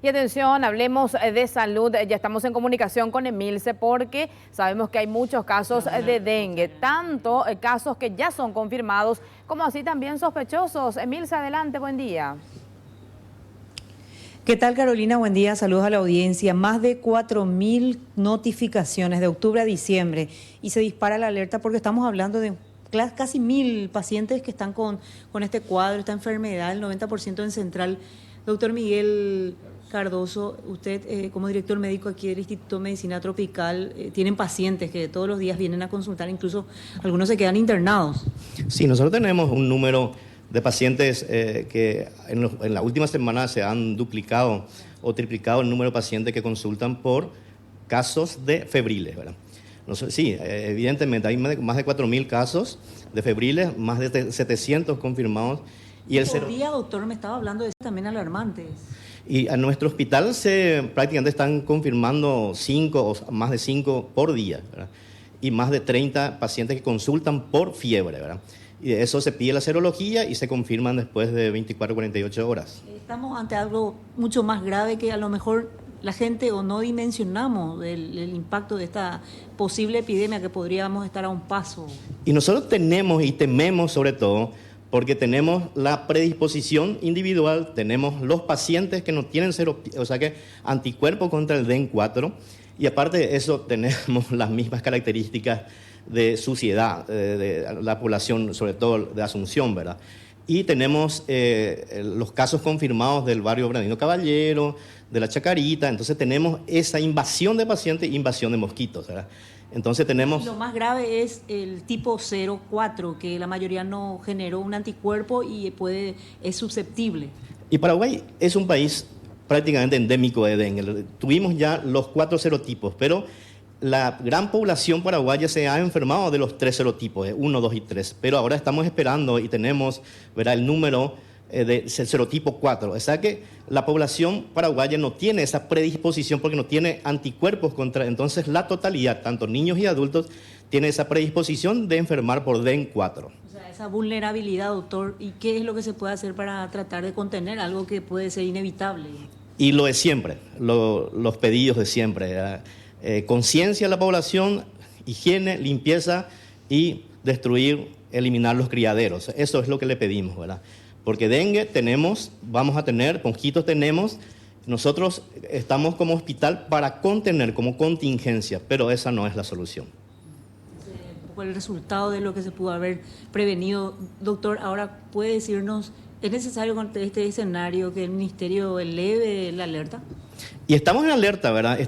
Y atención, hablemos de salud. Ya estamos en comunicación con Emilce porque sabemos que hay muchos casos de dengue, tanto casos que ya son confirmados como así también sospechosos. Emilce, adelante, buen día. ¿Qué tal, Carolina? Buen día, saludos a la audiencia. Más de 4.000 notificaciones de octubre a diciembre y se dispara la alerta porque estamos hablando de casi 1.000 pacientes que están con este cuadro, esta enfermedad, el 90% en Central. Doctor Miguel Cardoso, usted como director médico aquí del Instituto de Medicina Tropical, tienen pacientes que todos los días vienen a consultar, incluso algunos se quedan internados. Sí, nosotros tenemos un número de pacientes que en la última semana se han duplicado o triplicado el número de pacientes que consultan por casos de febriles, ¿verdad? Sí, evidentemente hay más de 4.000 casos de febriles, más de 700 confirmados. Y Por día, doctor, me estaba hablando de eso también alarmantes. Y a nuestro hospital prácticamente están confirmando 5 o más de 5 por día, ¿verdad? Y más de 30 pacientes que consultan por fiebre, ¿verdad? Y de eso se pide la serología y se confirman después de 24 o 48 horas. Estamos ante algo mucho más grave que a lo mejor la gente o no dimensionamos el impacto de esta posible epidemia que podríamos estar a un paso. Y nosotros tenemos y tememos sobre todo porque tenemos la predisposición individual, tenemos los pacientes que no tienen anticuerpos contra el DEN4 y aparte de eso tenemos las mismas características de suciedad de la población, sobre todo de Asunción, ¿verdad? Y tenemos los casos confirmados del barrio Bernardino Caballero, de la Chacarita, entonces tenemos esa invasión de pacientes, invasión de mosquitos, ¿verdad? Entonces tenemos... Lo más grave es el tipo 04, que la mayoría no generó un anticuerpo y es susceptible. Y Paraguay es un país prácticamente endémico de dengue. Tuvimos ya los 4 serotipos, pero la gran población paraguaya se ha enfermado de los 3 serotipos, 1, 2 y 3. Pero ahora estamos esperando y tenemos, ¿verdad?, el número del serotipo 4. O sea que la población paraguaya no tiene esa predisposición porque no tiene anticuerpos contra... Entonces la totalidad, tanto niños y adultos, tiene esa predisposición de enfermar por DEN4. O sea, esa vulnerabilidad, doctor, ¿y qué es lo que se puede hacer para tratar de contener algo que puede ser inevitable? Y lo de siempre, los pedidos de siempre. Conciencia de la población, higiene, limpieza y eliminar los criaderos. Eso es lo que le pedimos, ¿verdad? Porque dengue tenemos, vamos a tener, mosquitos tenemos, nosotros estamos como hospital para contener, como contingencia, pero esa no es la solución. Un poco el resultado de lo que se pudo haber prevenido. Doctor, ahora puede decirnos, ¿es necesario con este escenario que el Ministerio eleve la alerta? Y estamos en alerta, ¿verdad?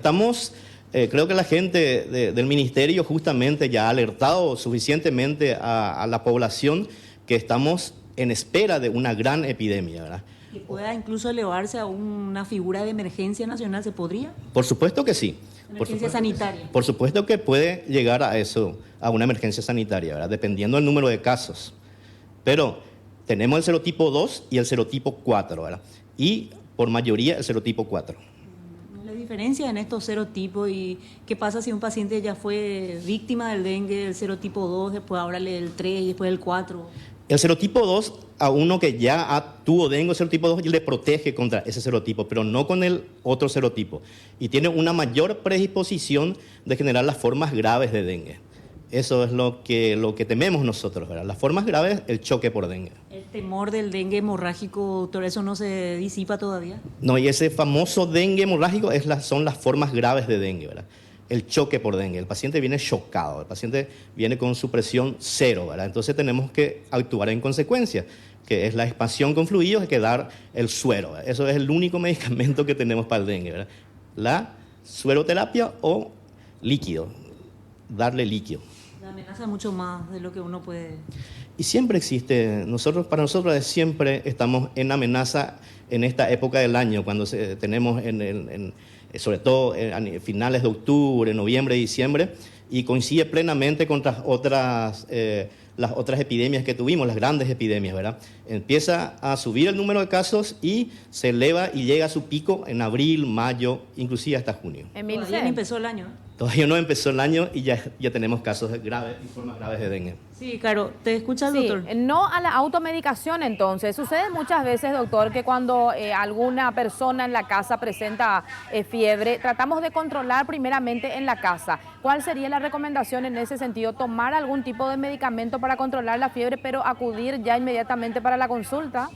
Creo que la gente del Ministerio justamente ya ha alertado suficientemente a la población que estamos en espera de una gran epidemia, ¿verdad? ¿Que pueda incluso elevarse a una figura de emergencia nacional? ¿Se podría? Por supuesto que sí. Emergencia sanitaria. Por supuesto que puede llegar a eso, a una emergencia sanitaria, ¿verdad?, dependiendo del número de casos. Pero tenemos el serotipo 2 y el serotipo 4, ¿verdad? Y por mayoría el serotipo 4. La diferencia en estos serotipos y qué pasa si un paciente ya fue víctima del dengue, del serotipo 2, después ahora el 3 y después el 4. El serotipo 2, a uno que ya tuvo dengue, el serotipo 2 le protege contra ese serotipo, pero no con el otro serotipo. Y tiene una mayor predisposición de generar las formas graves de dengue. Eso es lo que tememos nosotros, ¿verdad? Las formas graves, el choque por dengue. ¿El temor del dengue hemorrágico, doctor, eso no se disipa todavía? No, y ese famoso dengue hemorrágico son las formas graves de dengue, ¿verdad? El choque por dengue. El paciente viene chocado, el paciente viene con su presión 0, ¿verdad? Entonces tenemos que actuar en consecuencia, que es la expansión con fluidos, hay que dar el suero, ¿verdad? Eso es el único medicamento que tenemos para el dengue, ¿verdad? La sueroterapia o líquido, darle líquido. La amenaza es mucho más de lo que uno puede... Y siempre existe, para nosotros siempre estamos en amenaza en esta época del año, cuando tenemos sobre todo a finales de octubre, noviembre, diciembre, y coincide plenamente con las otras epidemias que tuvimos, las grandes epidemias, ¿verdad? Empieza a subir el número de casos y se eleva y llega a su pico en abril, mayo, inclusive hasta junio. Todavía ni empezó el año. Todavía no empezó el año y ya tenemos casos graves y formas graves de dengue. Sí, Caro, ¿te escucha el Sí, doctor? no a la automedicación entonces. Sucede muchas veces, doctor, que cuando alguna persona en la casa presenta fiebre, tratamos de controlar primeramente en la casa. ¿Cuál sería la recomendación en ese sentido? ¿Tomar algún tipo de medicamento para controlar la fiebre, pero acudir ya inmediatamente para la consulta?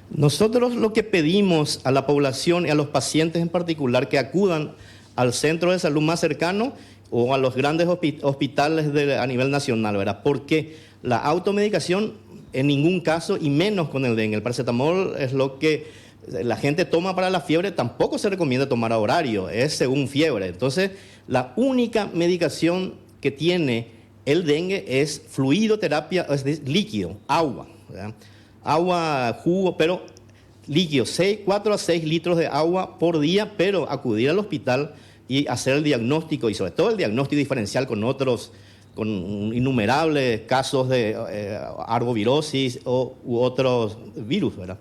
Nosotros lo que pedimos a la población y a los pacientes en particular que acudan al centro de salud más cercano o a los grandes hospitales a nivel nacional, ¿verdad? Porque la automedicación en ningún caso, y menos con el dengue, el paracetamol es lo que la gente toma para la fiebre, tampoco se recomienda tomar a horario, es según fiebre. Entonces, la única medicación que tiene el dengue es fluidoterapia, es decir, líquido, agua, ¿verdad? Agua, jugo, pero líquido, 4 a 6 litros de agua por día, pero acudir al hospital y hacer el diagnóstico, y sobre todo el diagnóstico diferencial con innumerables casos de arbovirosis u otros virus, ¿verdad?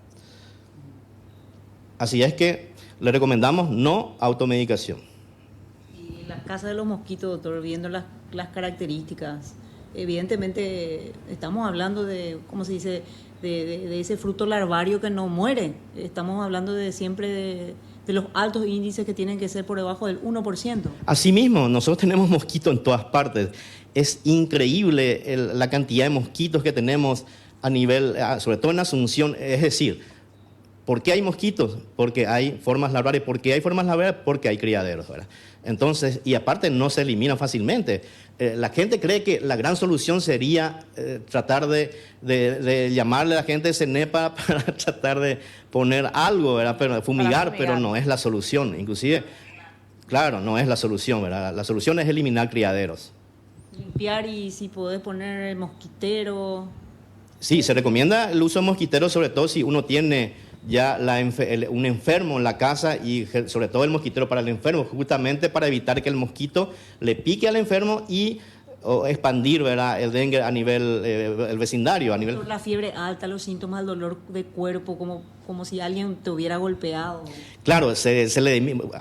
Así es que le recomendamos no automedicación. Y las casas de los mosquitos, doctor, viendo las características, evidentemente estamos hablando de, ¿cómo se dice?, de ese fruto larvario que no muere. Estamos hablando de siempre de los altos índices que tienen que ser por debajo del 1%. Asimismo, nosotros tenemos mosquitos en todas partes. Es increíble la cantidad de mosquitos que tenemos a nivel, sobre todo en Asunción. Es decir, ¿por qué hay mosquitos? Porque hay formas larvarias. ¿Por qué hay formas larvarias? Porque hay criaderos, ¿verdad? Entonces, y aparte no se eliminan fácilmente. La gente cree que la gran solución sería tratar de llamarle a la gente de CENEPA para tratar de poner algo, ¿verdad? Pero fumigar, pero no es la solución. Inclusive, claro, no es la solución, ¿verdad? La solución es eliminar criaderos. Limpiar, y si podés poner el mosquitero. Sí, se recomienda el uso de mosquiteros, sobre todo si uno tiene ya un enfermo en la casa, y sobre todo el mosquitero para el enfermo, justamente para evitar que el mosquito le pique al enfermo y expandir, ¿verdad?, el dengue a nivel el vecindario. La fiebre alta, los síntomas, el dolor de cuerpo, como si alguien te hubiera golpeado. Claro,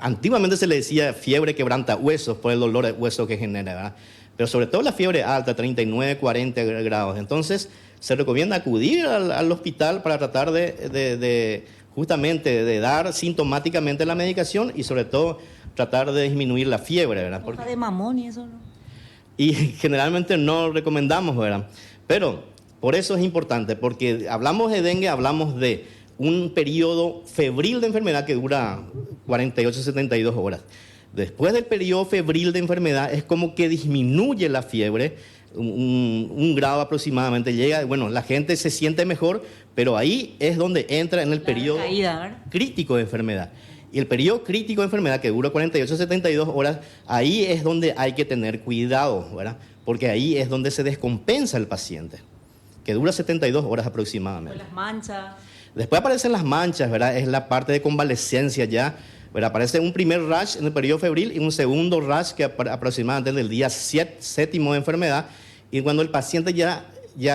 antiguamente se le decía fiebre quebranta huesos por el dolor de huesos que genera, ¿verdad? Pero sobre todo la fiebre alta, 39, 40 grados. Entonces, se recomienda acudir al hospital para tratar justamente de dar sintomáticamente la medicación y sobre todo tratar de disminuir la fiebre, ¿verdad? ¿Hoja de mamón y eso no? Y generalmente no recomendamos, ¿verdad? Pero por eso es importante, porque hablamos de dengue, hablamos de un periodo febril de enfermedad que dura 48, 72 horas. Después del periodo febril de enfermedad es como que disminuye la fiebre, un grado aproximadamente, llega, bueno, la gente se siente mejor, pero ahí es donde entra en el periodo crítico de enfermedad. Y el periodo crítico de enfermedad, que dura 48 a 72 horas, ahí es donde hay que tener cuidado, ¿verdad? Porque ahí es donde se descompensa el paciente, que dura 72 horas aproximadamente. Las manchas. Después aparecen las manchas, ¿verdad? Es la parte de convalescencia ya, ¿verdad? Aparece un primer rash en el periodo febril y un segundo rash que aproximadamente en el día 7º de enfermedad, y cuando el paciente ya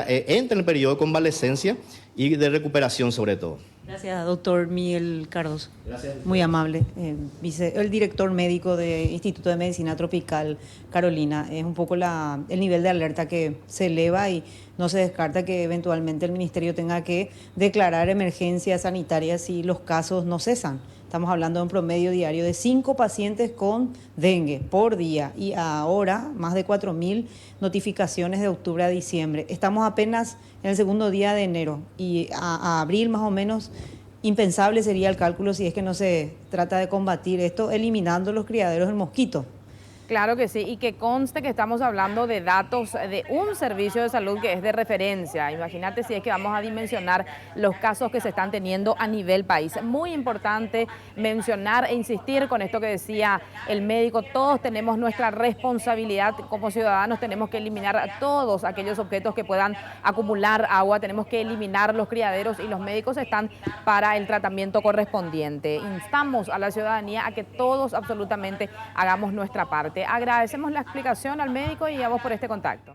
entra en el periodo de convalescencia y de recuperación sobre todo. Gracias, doctor Miguel Cardoso. Gracias. Muy amable. El director médico del Instituto de Medicina Tropical, Carolina. Es un poco el nivel de alerta que se eleva, y no se descarta que eventualmente el ministerio tenga que declarar emergencia sanitaria si los casos no cesan. Estamos hablando de un promedio diario de 5 pacientes con dengue por día, y ahora más de 4.000 notificaciones de octubre a diciembre. Estamos apenas en el segundo día de enero, y a abril más o menos impensable sería el cálculo si es que no se trata de combatir esto eliminando los criaderos del mosquito. Claro que sí, y que conste que estamos hablando de datos de un servicio de salud que es de referencia. Imagínate si es que vamos a dimensionar los casos que se están teniendo a nivel país. Muy importante mencionar e insistir con esto que decía el médico. Todos tenemos nuestra responsabilidad como ciudadanos, tenemos que eliminar todos aquellos objetos que puedan acumular agua, tenemos que eliminar los criaderos, y los médicos están para el tratamiento correspondiente. Instamos a la ciudadanía a que todos absolutamente hagamos nuestra parte. Agradecemos la explicación al médico y a vos por este contacto.